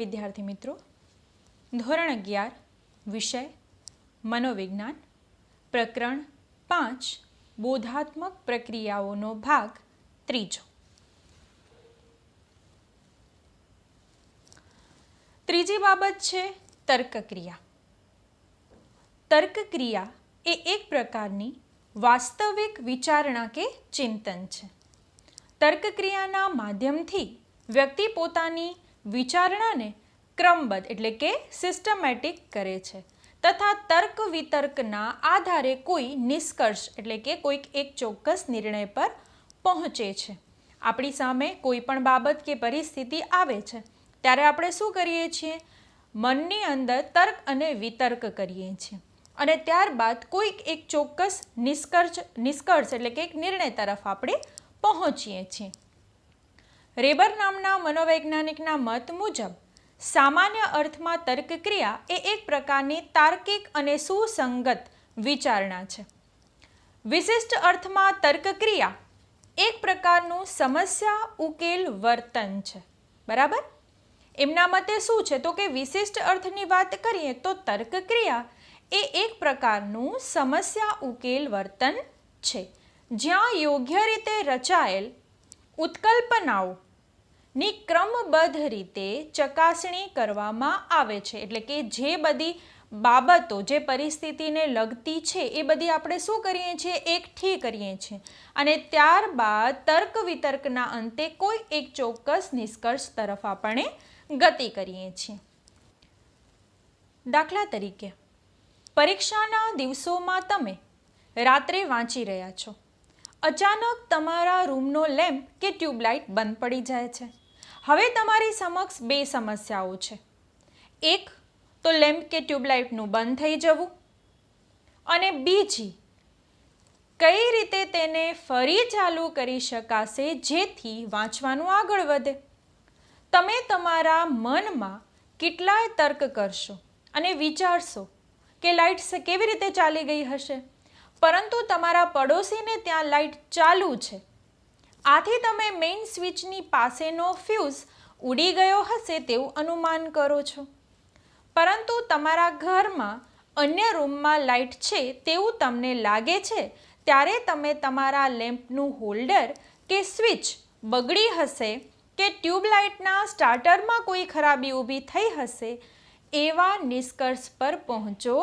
विद्यार्थी मित्रों, धोरण 11 विषय मनोविज्ञान प्रकरण 5 बोधात्मक प्रक्रियाओनो भाग त्रीजो। त्रीजी बाबत छे तर्कक्रिया। तर्कक्रिया ए एक प्रकारनी वास्तविक विचारणा के चिंतन छे। तर्कक्रियाना माध्यमथी व्यक्ति पोतानी विचारणाने क्रमबद्ध एटले के सिस्टमेटिक करे छे तथा तर्क वितर्कना आधारे कोई निष्कर्ष एटले के कोई एक चोक्कस निर्णय पर पहोंचे छे। आपणी सामे कोई पण बाबत के परिस्थिति आवे छे त्यारे आपणे शुं करीए छीए, मननी अंदर तर्क अने वितर्क करीए छीए अने त्यारबाद कोई एक चोक्कस निष्कर्ष एटले के एक निर्णय तरफ आपणे पहोंचीए छीए। रेबर नामना मनोवैज्ञानिकना मत मुजब सामान्य अर्थमां तर्कक्रिया ए एक प्रकारनी तार्किक अने सुसंगत विचारणा छे। विशिष्ट अर्थमां तर्कक्रिया एक प्रकारनुं समस्या उकेल वर्तन छे। बराबर, एमना मते शुं छे तो के विशिष्ट अर्थनी वात करीए तो तर्कक्रिया ए एक प्रकारनुं समस्या उकेल वर्तन छे, ज्यां योग्य रीते रचायेल उत्कल्पनाओ नी क्रमबद्ध रीते चकासणी करवामां आवे छे। एटले के जे बधी बाबतो जे परिस्थितिने लगती छे ए बधी आपणे शुं करीए छीए, एकठी करीए छीए अने त्यारबाद तर्क वितर्कना अंते कोई एक चोक्कस निष्कर्ष तरफ आपणे गति करीए छीए। दाखला तरीके, परीक्षाना दिवसोमां तमे रात्रे वांची रह्या छो, अचानक तमारा रूमनो लेम्प के ट्यूबलाइट बंद पड़ी जाए छे। हवे तमारी समक्ष बे समस्याओ छे। एक तो लेम्प के ट्यूबलाइटनुं बंद थई जवुं अने बीजी कई रीते तेने फरी चालू करी शकाशे जेथी वांचवानुं आगळ वधे। तमे तमारा मनमा केटलाय तर्क करशो अने विचारशो के लाइट केवी रीते चाली गई हशे, परंतु तमारा पड़ोशीने त्यां लाइट चालू छे, आथी तमे मेन स्विचनी पासेनो फ्यूज उड़ी गयो हशे तेवुं अनुमान करो छो। परंतु तमारा घरमां अन्य रूममां लाइट छे तेवुं तमने लागे छे त्यारे तमे तमारा लेम्पनुं होल्डर के स्विच बगड़ी हशे के ट्यूबलाइटना स्टार्टरमां कोई खराबी ऊभी थई हशे एवा निष्कर्ष पर पहोंचो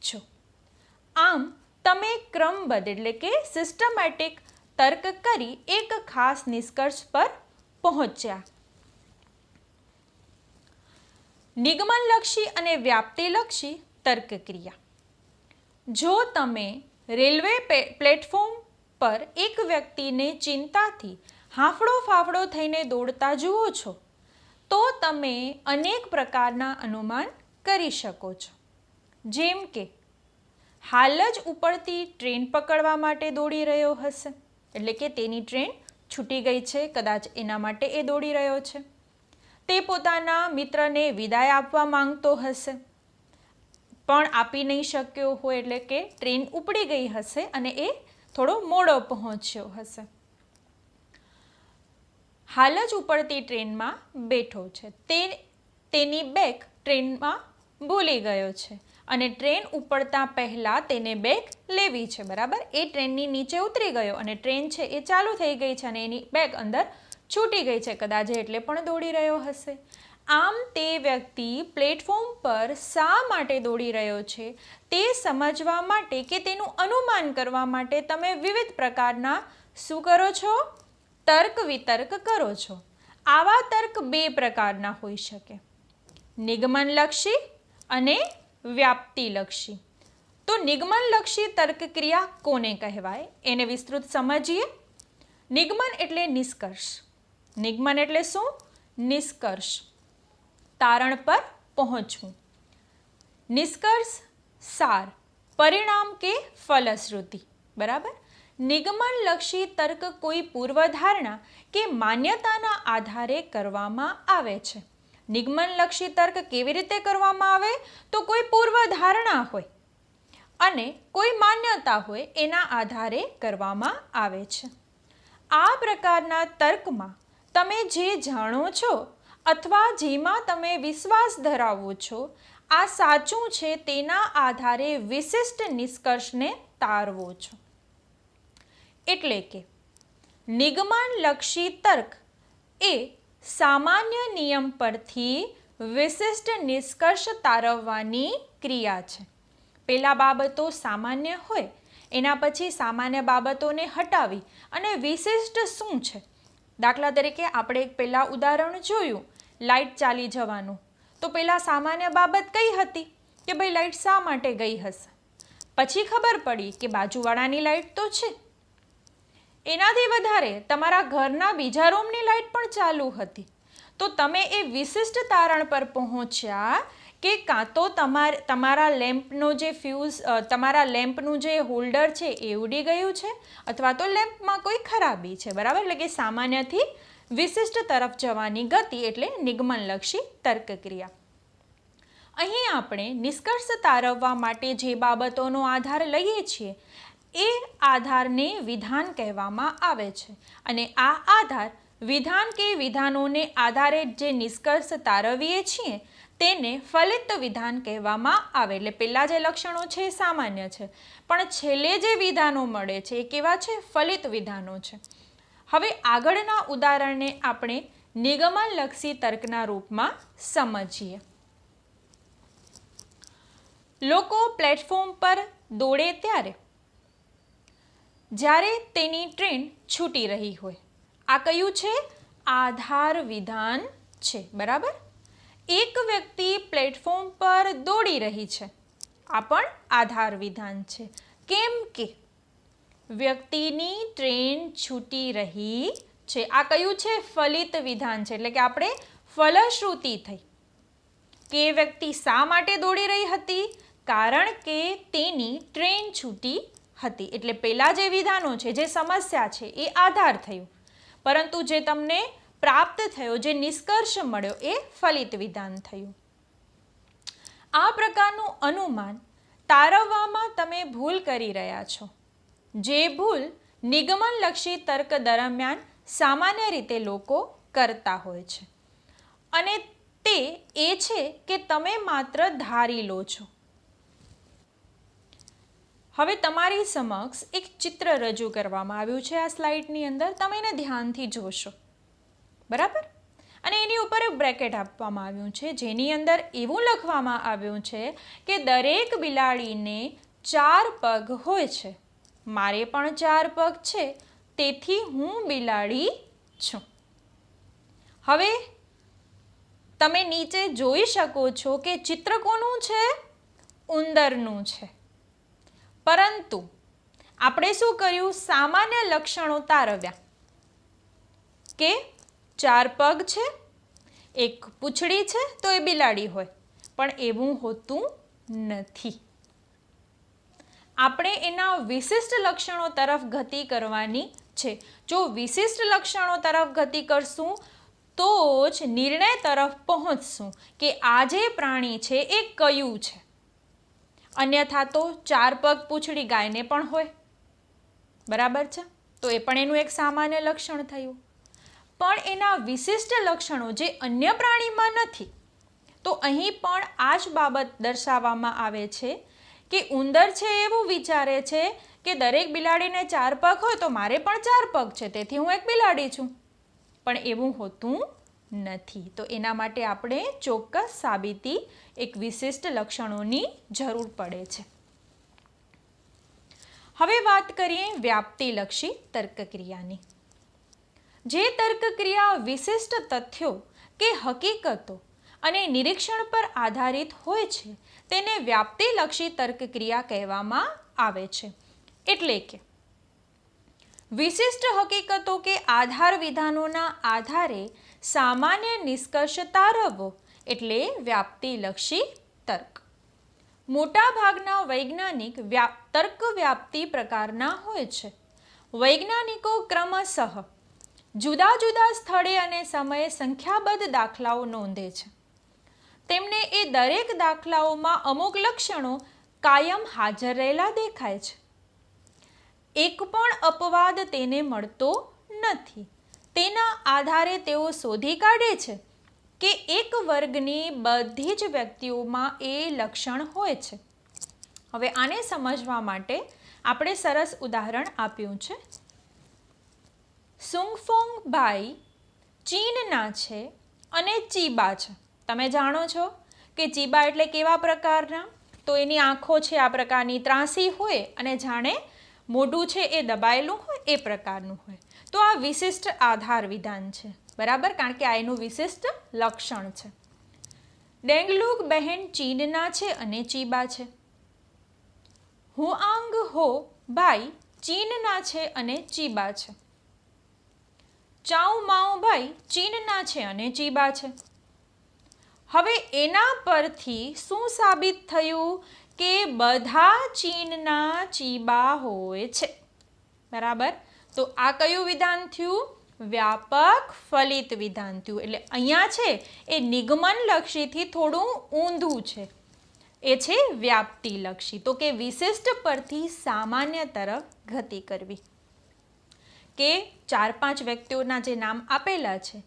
छो। आम तमे क्रमबद्ध एटले के सिस्टमेटिक तर्क करी एक खास निष्कर्ष पर पहोंच्या। निगमनलक्षी अने व्याप्तिलक्षी तर्कक्रिया। जो तमे रेलवे प्लेटफॉर्म पर एक व्यक्तिने चिंताथी हाफड़ो फाफड़ो थईने दौड़ता जुओ छो तो तमे अनेक प्रकारना अनुमान करी शको छो। जेम के हाल ज उपड़ती ट्रेन पकड़वा माटे दौड़ी रह्यो हशे, एटले के तेनी ट्रेन छूटी गई छे, कदाच एना माटे ए दौड़ी रह्यो छे। ते पोताना मित्रने विदाय आपवा मांगतो हशे पण आपी नहीं शक्यो होय एटले के ट्रेन उपड़ी गई हशे अने ए थोड़ो मोड़ो पहोंच्यो हशे। हाल ज उपड़ती ट्रेनमां बेठो छे, तेनी बेग ट्रेनमां भूली गयो छे अने ट्रेन उपड़ता पहला तेने बेग लेवी छे। बराबर, ए ट्रेननी नीचे उतरी गयो अने ट्रेन छे ए चालू थई गई छे अने एनी बेग अंदर छूटी गई छे, कदाच एटले पण दौड़ी रह्यो हशे। आम ते व्यक्ति प्लेटफॉर्म पर शा माटे दौड़ी रह्यो छे ते समजवा माटे के तेनुं अनुमान करवा माटे तमे विविध प्रकारना शुं करो छो, तर्क वितर्क करो छो। आवा तर्क बे प्रकारना होई शके, निगमनलक्षी अने व्याप्तिलक्षी। तो निगमनलक्षी तर्कक्रिया कोने कहेवाय एने विस्तृत समजीए। निगमन एटले निष्कर्ष। निगमन एटले शुं? निष्कर्ष, तारण पर पहोंचवुं। निष्कर्ष सार, परिणाम के फलश्रुति। बराबर, निगमनलक्षी तर्क कोई पूर्वधारणा के मान्यताना आधारे करवामां आवे छे। निगमनलक्षी तर्क केवी रीते करवामां आवे तो कोई पूर्वधारणा होय अने कोई मान्यता होय एना आधारे करवामां आवे छे। आ प्रकारना तर्कमां तमे जे जाणो छो અથવા જેમાં તમે વિશ્વાસ ધરાવો છો આ સાચું છે તેના આધારે વિશિષ્ટ નિષ્કર્ષને તારવો છો. એટલે કે નિગમનલક્ષી તર્ક એ સામાન્ય નિયમ પરથી વિશિષ્ટ નિષ્કર્ષ તારવવાની ક્રિયા છે. પહેલા બાબતો સામાન્ય હોય એના પછી સામાન્ય બાબતોને હટાવી અને વિશિષ્ટ શું છે. દાખલા તરીકે આપણે એક પહેલાં ઉદાહરણ જોયું લાઇટ ચાલી જવાનું. તો પહેલાં સામાન્ય બાબત કઈ હતી કે ભાઈ લાઇટ શા માટે ગઈ હશે. પછી ખબર પડી કે બાજુવાળાની લાઇટ તો છે. એનાથી વધારે તમારા ઘરના બીજા રૂમની લાઇટ પણ ચાલુ હતી. તો તમે એ વિશિષ્ટ તારણ પર પહોંચ્યા કે કાં તો તમારા લેમ્પનો જે તમારા લેમ્પનું જે હોલ્ડર છે એ ઉડી ગયું છે અથવા તો લેમ્પમાં કોઈ ખરાબી છે. બરાબર, એટલે કે સામાન્યથી વિશિષ્ટ તરફ જવાની ગતિ એટલે નિગમનલક્ષી તર્કક્રિયા. અહીં આપણે નિષ્કર્ષ તારવવા માટે જે બાબતોનો આધાર લઈએ છીએ એ આધારને વિધાન કહેવામાં આવે છે. અને આ આધાર વિધાન કે વિધાનોને આધારે જે નિષ્કર્ષ તારવીએ છીએ તેને ફલિત વિધાન કહેવામાં આવે. એટલે પહેલાં જે લક્ષણો છે એ સામાન્ય છે, પણ છેલ્લે જે વિધાનો મળે છે એ કેવા છે? ફલિત વિધાનો છે. હવે આગળના ઉદાહરણને આપણે નિગમનલક્ષી તર્કના રૂપમાં સમજીએ. લોકો પ્લેટફોર્મ પર દોડે ત્યારે જ્યારે તેની ટ્રેન છૂટી રહી હોય. આ કયું છે? આધાર વિધાન છે. બરાબર, એક વ્યક્તિ પ્લેટફોર્મ પર દોડી રહી છે. આ પણ આધાર વિધાન છે. કેમ કે વ્યક્તિની ટ્રેન છૂટી રહી છે. આ કયું છે? ફલિત વિધાન છે. એટલે કે આપણે ફલશ્રુતિ થઈ કે વ્યક્તિ શા માટે દોડી રહી હતી? કારણ કે તેની ટ્રેન છૂટી હતી. એટલે પહેલા જે વિધાનો છે, જે સમસ્યા છે એ આધાર થયું, પરંતુ જે તમને પ્રાપ્ત થયો, જે નિષ્કર્ષ મળ્યો એ ફલિત વિધાન થયું. આ પ્રકારનું અનુમાન તારવવામાં તમે ભૂલ કરી રહ્યા છો. જે ભૂલ નિગમનલક્ષી તર્ક દરમિયાન સામાન્ય રીતે લોકો કરતા હોય છે. અને તે એ છે કે તમે માત્ર ધારી લો છો. હવે તમારી સમક્ષ એક ચિત્ર રજૂ કરવામાં આવ્યું છે આ સ્લાઇડની અંદર. તમે એને ધ્યાનથી જોશો. બરાબર, અને એની ઉપર એક બ્રેકેટ આપવામાં આવ્યું છે જેની અંદર એવું લખવામાં આવ્યું છે કે દરેક બિલાડીને 4 પગ હોય છે. મારે પણ 4 પગ છે, તેથી હું બિલાડી છું. હવે તમે નીચે જોઈ શકો છો કે ચિત્ર કોનું છે? ઉંદરનું છે. પરંતુ આપણે શું કર્યું? સામાન્ય લક્ષણો તારવ્યા કે 4 પગ છે, એક પૂંછડી છે તો એ બિલાડી હોય, પણ એવું હોતું નથી. આપણે એના વિશિષ્ટ લક્ષણો તરફ ગતિ કરવાની છે. જો વિશિષ્ટ લક્ષણો તરફ ગતિ કરશું તો જ નિર્ણય તરફ પહોંચશું કે આ જે પ્રાણી છે એ કયું છે. અન્યથા તો 4 પગ પૂંછડી ગાયને પણ હોય. બરાબર છે, તો એ પણ એનું એક સામાન્ય લક્ષણ થયું. પણ એના વિશિષ્ટ લક્ષણો જે અન્ય પ્રાણીમાં નથી. તો અહીં પણ આ જ બાબત દર્શાવવામાં આવે છે કે ઉંદર છે એવું વિચારે છે કે દરેક બિલાડીને 4 પગ હોય તો મારે પણ 4 પગ છે, તેથી હું એક બિલાડી છું. પણ એવું હોતું નથી. તો એના માટે આપણે ચોક્કસ સાબિતી, એક વિશિષ્ટ લક્ષણોની જરૂર પડે છે. હવે વાત કરીએ વ્યાપ્તિલક્ષી તર્કક્રિયાની. જે તર્કક્રિયા વિશિષ્ટ તથ્યો કે હકીકતો અને નિરીક્ષણ પર આધારિત હોય છે તેને વ્યાપ્તિલક્ષી તર્કક્રિયા કહેવામાં આવે છે. એટલે કે વિશિષ્ટ હકીકતો કે આધાર વિધાનોના આધારે સામાન્ય નિષ્કર્ષ તારવવો એટલે વ્યાપ્તિલક્ષી તર્ક. મોટાભાગના વૈજ્ઞાનિક તર્ક વ્યાપ્તિ પ્રકારના હોય છે. વૈજ્ઞાનિકો ક્રમશઃ જુદા જુદા સ્થળે અને સમયે સંખ્યાબદ્ધ દાખલાઓ નોંધે છે. તેમને એ દરેક દાખલાઓમાં અમુક લક્ષણો કાયમ હાજર રહેલા દેખાય છે. એક પણ અપવાદ તેને મળતો નથી. તેના આધારે તેઓ શોધી કાઢે છે કે એક વર્ગની બધી જ વ્યક્તિઓમાં એ લક્ષણ હોય છે. હવે આને સમજવા માટે આપણે સરસ ઉદાહરણ આપ્યું છે. સુંગફોંગ ભાઈ ચીનના છે અને ચીબા છે. તમે જાણો છો કે ચીબા એટલે કેવા પ્રકારના? તો એની આંખો છે આ પ્રકારની ત્રાંસી હોય અને જાણે મોઢું છે એ દબાયેલું હોય એ પ્રકારનું હોય. તો આ વિશિષ્ટ આધાર વિધાન છે, બરાબર, કારણ કે આ એનું વિશિષ્ટ લક્ષણ છે. ડેંગલુક બહેન ચીનના છે અને ચીબા છે. હુઆંગ હો ભાઈ ચીનના છે અને ચીબા છે. ચાઉ માઉ ભાઈ ચીનના છે અને ચીબા છે. હવે એના પરથી શું સાબિત થયું કે બધા ચીનના ચીબા હોય છે, બરાબર. તો આ કયું વિધાન થયું? વ્યાપક ફલિત વિધાન થયું. એટલે અહીંયા છે એ નિગમન લક્ષીથી થોડું ઊંધું છે, એ છે વ્યાપ્તિ લક્ષી. તો કે વિશિષ્ટ પરથી સામાન્ય તરફ ગતિ કરવી. કે 4-5 વ્યક્તિઓના જે નામ આપેલા છે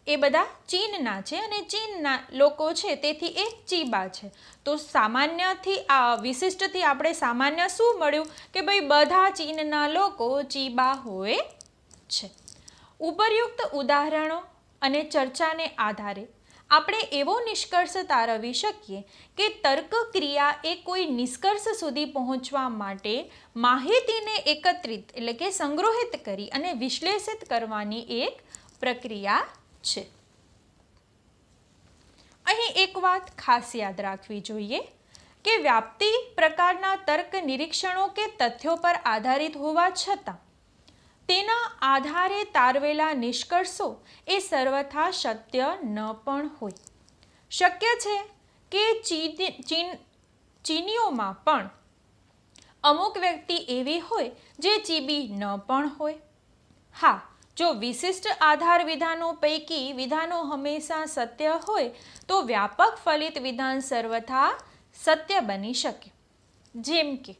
એ બધા ચીનના છે અને ચીનના લોકો છે તેથી એ ચીબા છે. તો સામાન્યથી આ વિશિષ્ટથી આપણે સામાન્ય શું મળ્યું કે ભાઈ બધા ચીનના લોકો ચીબા હોય છે. ઉપરયુક્ત ઉદાહરણો અને ચર્ચાને આધારે આપણે એવો નિષ્કર્ષ તારવી શકીએ કે તર્ક ક્રિયા એ કોઈ નિષ્કર્ષ સુધી પહોંચવા માટે માહિતીને એકત્રિત એટલે કે સંગ્રહિત કરી અને વિશ્લેષિત કરવાની એક પ્રક્રિયા છે. અહીં એક વાત ખાસ યાદ રાખવી જોઈએ કે વ્યાપ્તિ પ્રકારના તર્ક નિરીક્ષણો કે તથ્યો પર આધારિત હોવા છતાં તેના આધારે તારવેલા નિષ્કર્ષો એ સર્વથા સત્ય ન પણ હોય. શક્ય છે કે ચીનીઓમાં પણ અમુક વ્યક્તિ એવી હોય જે ચીબી ન પણ હોય. હા, જો વિશિષ્ટ આધાર વિધાનો પૈકી વિધાનો હંમેશા સત્ય હોય તો વ્યાપક ફલિત વિધાન સર્વથા સત્ય બની શકે. જેમ કે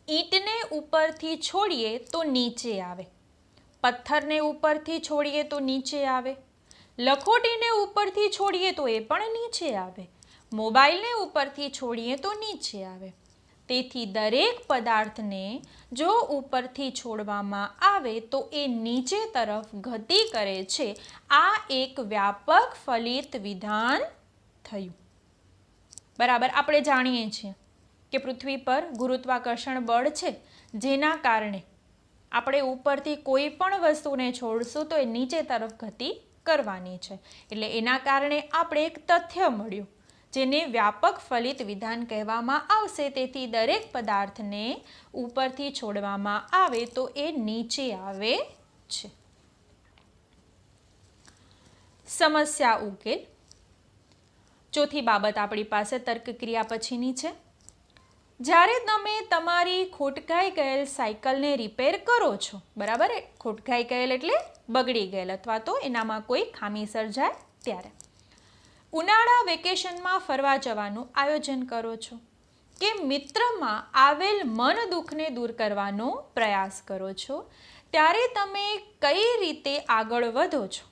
ઈંટને ઉપરથી છોડીએ તો નીચે આવે, પથ્થરને ઉપરથી છોડીએ તો નીચે આવે, લખોટીને ઉપરથી છોડીએ તો એ પણ નીચે આવે, મોબાઈલને ઉપરથી છોડીએ તો નીચે આવે. તેથી દરેક પદાર્થને જો ઉપરથી છોડવામાં આવે તો એ નીચે તરફ ગતિ કરે છે. આ એક વ્યાપક ફલિત વિધાન થયું, બરાબર. આપણે જાણીએ છીએ કે પૃથ્વી પર ગુરુત્વાકર્ષણ બળ છે, જેના કારણે આપણે ઉપરથી કોઈ પણ વસ્તુને છોડશું તો એ નીચે તરફ ગતિ કરવાની છે. એટલે એના કારણે આપણે એક તથ્ય મળ્યું જેને વ્યાપક ફલિત વિધાન કહેવામાં આવશે. તેથી દરેક પદાર્થને ઉપરથી છોડવામાં આવે તો એ નીચે આવે છે. સમસ્યા ઉકેલ. ચોથી બાબત આપણી પાસે તર્ક ક્રિયા પછીની છે. જ્યારે તમે તમારી ખોટકાઈ ગયેલ સાયકલને રિપેર કરો છો, બરાબર, ખોટકાઈ ગયેલ એટલે બગડી ગયેલ અથવા તો એનામાં કોઈ ખામી સર્જાય ત્યારે, ઉનાળા વેકેશનમાં ફરવા જવાનું આયોજન કરો છો કે મિત્રમાં આવેલ મન દુઃખને દૂર કરવાનો પ્રયાસ કરો છો, ત્યારે તમે કઈ રીતે આગળ વધો છો?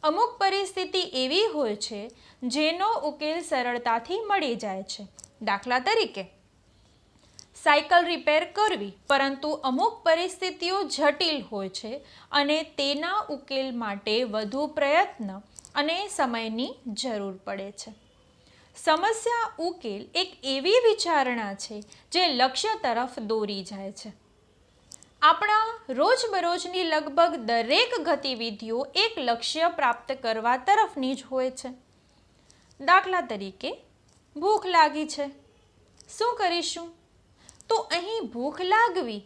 અમુક પરિસ્થિતિ એવી હોય છે જેનો ઉકેલ સરળતાથી મળી જાય છે. દાખલા તરીકે સાયકલ રિપેર કરવી, પરંતુ અમુક પરિસ્થિતિઓ જટિલ હોય છે અને તેના ઉકેલ માટે વધુ પ્રયત્ન અને સમયની જરૂર પડે છે. સમસ્યા ઉકેલ એક એવી વિચારણા છે જે લક્ષ્ય તરફ દોરી જાય છે. આપણા રોજબરોજની લગભગ દરેક ગતિવિધિઓ એક લક્ષ્ય પ્રાપ્ત કરવા તરફની જ હોય છે. દાખલા તરીકે ભૂખ લાગી છે, શું કરીશું? તો અહીં ભૂખ લાગવી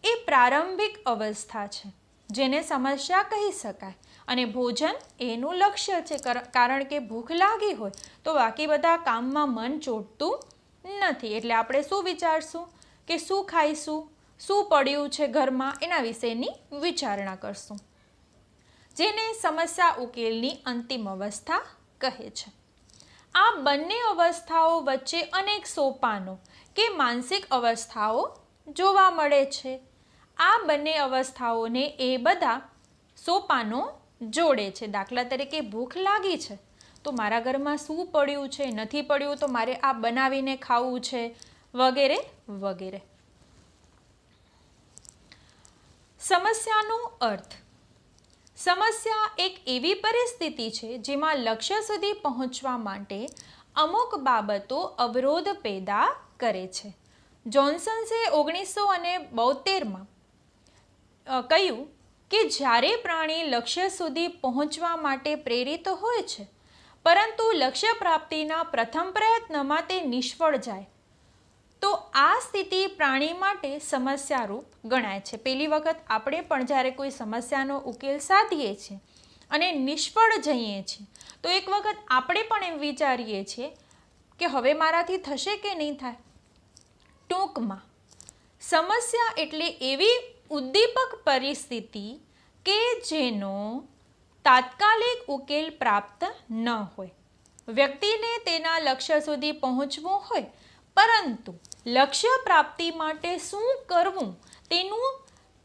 એ પ્રારંભિક અવસ્થા છે જેને સમસ્યા કહી શકાય અને ભોજન એનું લક્ષ્ય છે. કારણ કે ભૂખ લાગી હોય તો બાકી બધા કામમાં મન ચોંટતું નથી. એટલે આપણે શું વિચારશું કે શું ખાઈશું, શું પડ્યું છે ઘરમાં, એના વિશેની વિચારણા કરશું, જેને સમસ્યા ઉકેલની અંતિમ અવસ્થા કહે છે. આ બંને અવસ્થાઓ વચ્ચે અનેક સોપાનો કે માનસિક અવસ્થાઓ જોવા મળે છે. આ બંને અવસ્થાઓને એ બધા સોપાનો જોડે છે. દાખલા તરીકે ભૂખ લાગી છે તો મારા ઘરમાં શું પડ્યું છે, નથી પડ્યું તો મારે આ બનાવીને ખાવું છે, વગેરે વગેરે. સમસ્યાનો અર્થ. સમસ્યા એક એવી પરિસ્થિતિ છે જેમાં લક્ષ્ય સુધી પહોંચવા માટે અમુક બાબતો અવરોધ પેદા કરે છે. જોન્સન્સે 1972માં કહ્યું કે જ્યારે પ્રાણી લક્ષ્ય સુધી પહોંચવા માટે પ્રેરિત હોય છે પરંતુ લક્ષ્ય પ્રાપ્તિના પ્રથમ પ્રયત્નમાં તે નિષ્ફળ જાય તો આ સ્થિતિ પ્રાણી માટે સમસ્યારૂપ ગણાય છે. પહેલી વખત આપણે પણ જ્યારે કોઈ સમસ્યાનો ઉકેલ સાધીએ છીએ અને નિષ્ફળ જઈએ છીએ તો એક વખત આપણે પણ એમ વિચારીએ છીએ કે હવે મારાથી થશે કે નહીં થાય. ટૂંકમાં સમસ્યા એટલે એવી ઉદ્દીપક પરિસ્થિતિ કે જેનો તાત્કાલિક ઉકેલ પ્રાપ્ત ન હોય. વ્યક્તિને તેના લક્ષ્ય સુધી પહોંચવું હોય પરંતુ લક્ષ્ય પ્રાપ્તિ માટે શું કરવું તેનું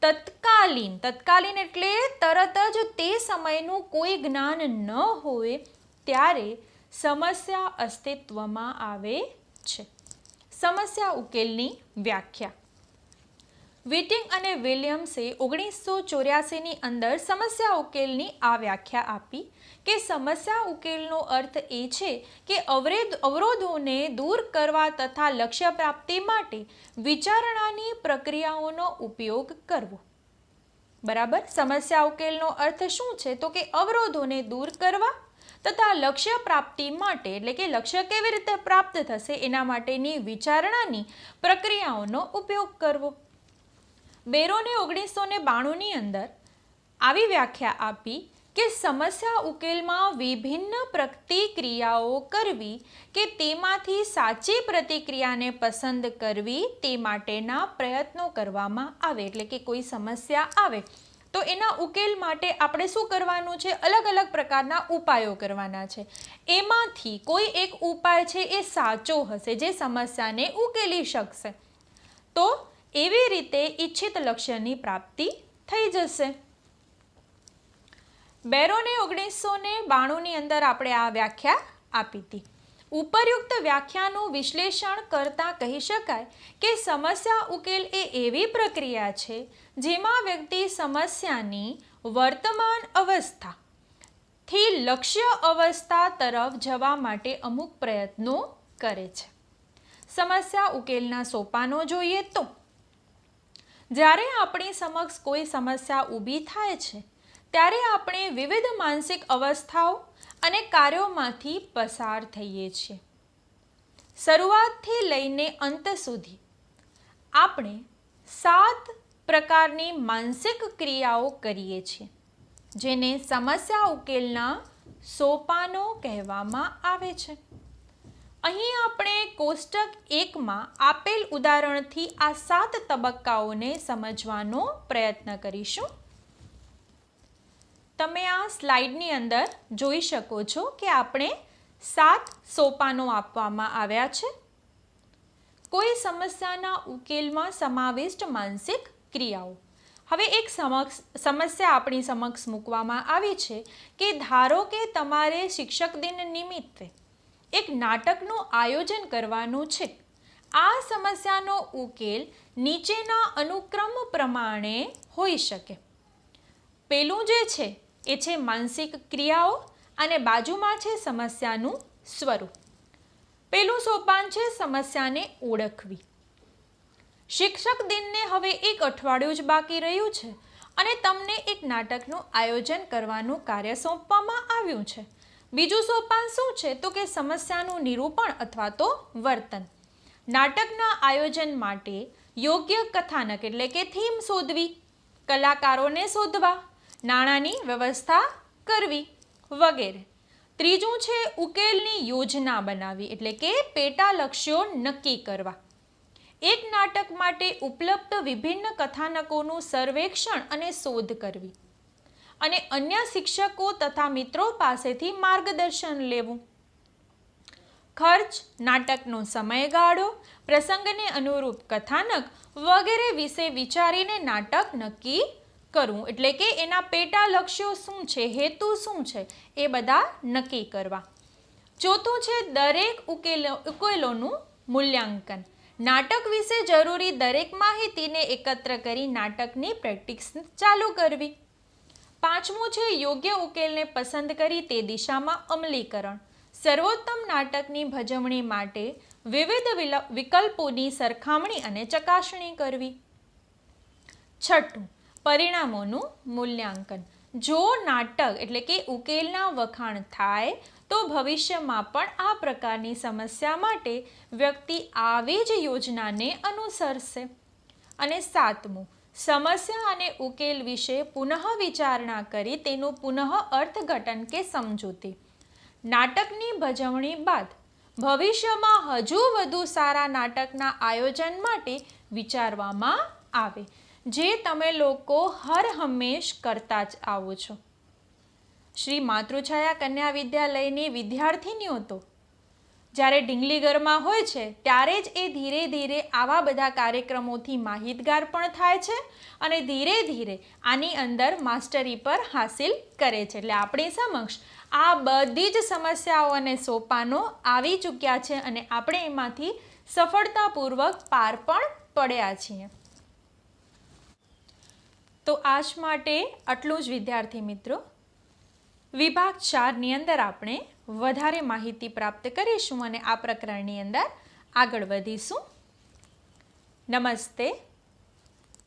તત્કાલીન એટલે તરત જ તે સમયનું કોઈ જ્ઞાન ન હોય ત્યારે સમસ્યા અસ્તિત્વમાં આવે છે. સમસ્યા ઉકેલની વ્યાખ્યા. વિટિંગ અને વિલિયમ્સે 1984ની અંદર સમસ્યા ઉકેલની આ વ્યાખ્યા આપી કે સમસ્યા ઉકેલનો અર્થ એ છે કે અવરોધોને દૂર કરવા તથા લક્ષ્ય પ્રાપ્તિ માટે વિચારણાની પ્રક્રિયાઓનો ઉપયોગ કરવો. બરાબર. સમસ્યા ઉકેલનો અર્થ શું છે તો કે અવરોધોને દૂર કરવા તથા લક્ષ્ય પ્રાપ્તિ માટે એટલે કે લક્ષ્ય કેવી રીતે પ્રાપ્ત થશે એના માટેની વિચારણાની પ્રક્રિયાઓનો ઉપયોગ કરવો. બેરોને 1992ની અંદર આવી વ્યાખ્યા આપી કે સમસ્યા ઉકેલમાં વિભિન્ન પ્રતિક્રિયાઓ કરવી કે તેમાંથી સાચી પ્રતિક્રિયાને પસંદ કરવી તે માટેના પ્રયત્નો કરવામાં આવે. એટલે કે કોઈ સમસ્યા આવે તો એના ઉકેલ માટે આપણે શું કરવાનું છે? અલગ અલગ પ્રકારના ઉપાયો કરવાના છે. એમાંથી કોઈ એક ઉપાય છે એ સાચો હશે જે સમસ્યાને ઉકેલી શકશે તો એવી રીતે ઈચ્છિત લક્ષ્યની પ્રાપ્તિ થઈ જશે. બેરોને 1992ની અંદર આપણે આ વ્યાખ્યા આપી હતી. ઉપરયુક્ત વ્યાખ્યાનું વિશ્લેષણ કરતાં કહી શકાય કે સમસ્યા ઉકેલ એ એવી પ્રક્રિયા છે જેમાં વ્યક્તિ સમસ્યાની વર્તમાન અવસ્થાથી લક્ષ્ય અવસ્થા તરફ જવા માટે અમુક પ્રયત્નો કરે છે. સમસ્યા ઉકેલના સોપાનો જોઈએ તો જ્યારે આપણી સમક્ષ કોઈ સમસ્યા ઊભી થાય છે ત્યારે આપણે વિવિધ માનસિક અવસ્થાઓ અને કાર્યોમાંથી પસાર થઈએ છીએ. શરૂઆતથી લઈને અંત સુધી આપણે 7 પ્રકારની માનસિક ક્રિયાઓ કરીએ છીએ જેને સમસ્યા ઉકેલના સોપાનો કહેવામાં આવે છે. અહીં આપણે કોષ્ટક 1માં આપેલ ઉદાહરણથી આ 7 તબક્કાઓને સમજવાનો પ્રયત્ન કરીશું. તમે આ સ્લાઇડની અંદર જોઈ શકો છો કે આપણે 7 સોપાનો આપવામાં આવ્યા છે. કોઈ સમસ્યાના ઉકેલમાં સમાવિષ્ટ માનસિક ક્રિયાઓ. હવે એક સમસ્યા આપણી સમક્ષ મૂકવામાં આવી છે કે ધારો કે તમારે શિક્ષક દિન નિમિત્તે એક નાટકનું આયોજન કરવાનું છે. આ સમસ્યાનો ઉકેલ નીચેના અનુક્રમ પ્રમાણે હોઈ શકે. પેલું જે છે એ છે માનસિક ક્રિયાઓ અને બાજુમાં છે સમસ્યાનું સ્વરૂપ. પેલું સોપાન છે સમસ્યાને ઓળખવી. શિક્ષક દિનને હવે એક અઠવાડિયું જ બાકી રહ્યું છે અને તમને એક નાટકનું આયોજન કરવાનું કાર્ય સોંપવામાં આવ્યું છે. બીજું સોપાન શું છે તો કે સમસ્યાનું નિરૂપણ અથવા તો વર્તન. નાટકના આયોજન માટે યોગ્ય કથાનક એટલે કે થીમ શોધવી, કલાકારોને શોધવા, નાણાંની વ્યવસ્થા કરવી વગેરે. ત્રીજું છે ઉકેલની યોજના બનાવવી એટલે કે પેટા લક્ષ્યો નક્કી કરવા. એક નાટક માટે ઉપલબ્ધ વિભિન્ન કથાનકોનું સર્વેક્ષણ અને શોધ કરવી અને અન્ય શિક્ષકો તથા મિત્રો પાસેથી માર્ગદર્શન લેવું. ખર્ચ, નાટકનો સમયગાળો, પ્રસંગને અનુરૂપ કથાનક વગેરે વિશે વિચારીને નાટક નક્કી કરવું, એટલે કે એના પેટા લક્ષ્યો શું છે, હેતુ શું છે, એ બધા નક્કી કરવા. ચોથું છે દરેક ઉકેલોનું મૂલ્યાંકન. નાટક વિશે જરૂરી દરેક માહિતીને એકત્ર કરી નાટકની પ્રેક્ટિસ ચાલુ કરવી. પાંચમું છે યોગ્ય ઉકેલને પસંદ કરી તે દિશામાં અમલીકરણ. સર્વોત્તમ નાટકની ભજવણી માટે વિવિધ વિકલ્પોની સરખામણી અને ચકાસણી કરવી. છઠ્ઠું પરિણામોનું મૂલ્યાંકન. જો નાટક એટલે કે ઉકેલના વખાણ થાય તો ભવિષ્યમાં પણ આ પ્રકારની સમસ્યા માટે વ્યક્તિ આવી જ યોજનાને અનુસરશે. અને સાતમું સમસ્યા અને ઉકેલ વિશે પુનઃ વિચારણા કરી તેનું પુનઃ અર્થઘટન કે સમજૂતી. નાટકની ભજવણી બાદ ભવિષ્યમાં હજુ વધુ સારા નાટકના આયોજન માટે વિચારવામાં આવે, જે તમે લોકો હર હંમેશ કરતા જ આવો છો. શ્રી માતૃછાયા કન્યા વિદ્યાલયની વિદ્યાર્થીનીઓ તો જ્યારે ઢીંગલીગરમાં હોય છે ત્યારે જ એ ધીરે ધીરે આવા બધા કાર્યક્રમોથી માહિતગાર પણ થાય છે અને ધીરે ધીરે આની અંદર માસ્ટરી પર હાસિલ કરે છે. એટલે આપણી સમક્ષ આ બધી જ સમસ્યાઓ અને સોપાનો આવી ચૂક્યા છે અને આપણે એમાંથી સફળતાપૂર્વક પાર પણ પડ્યા છીએ. તો આજ માટે આટલું જ વિદ્યાર્થી મિત્રો. વિભાગ 4ની અંદર આપણે વધારે માહિતી પ્રાપ્ત કરીશું અને આ પ્રકરણની અંદર આગળ વધીશું. નમસ્તે.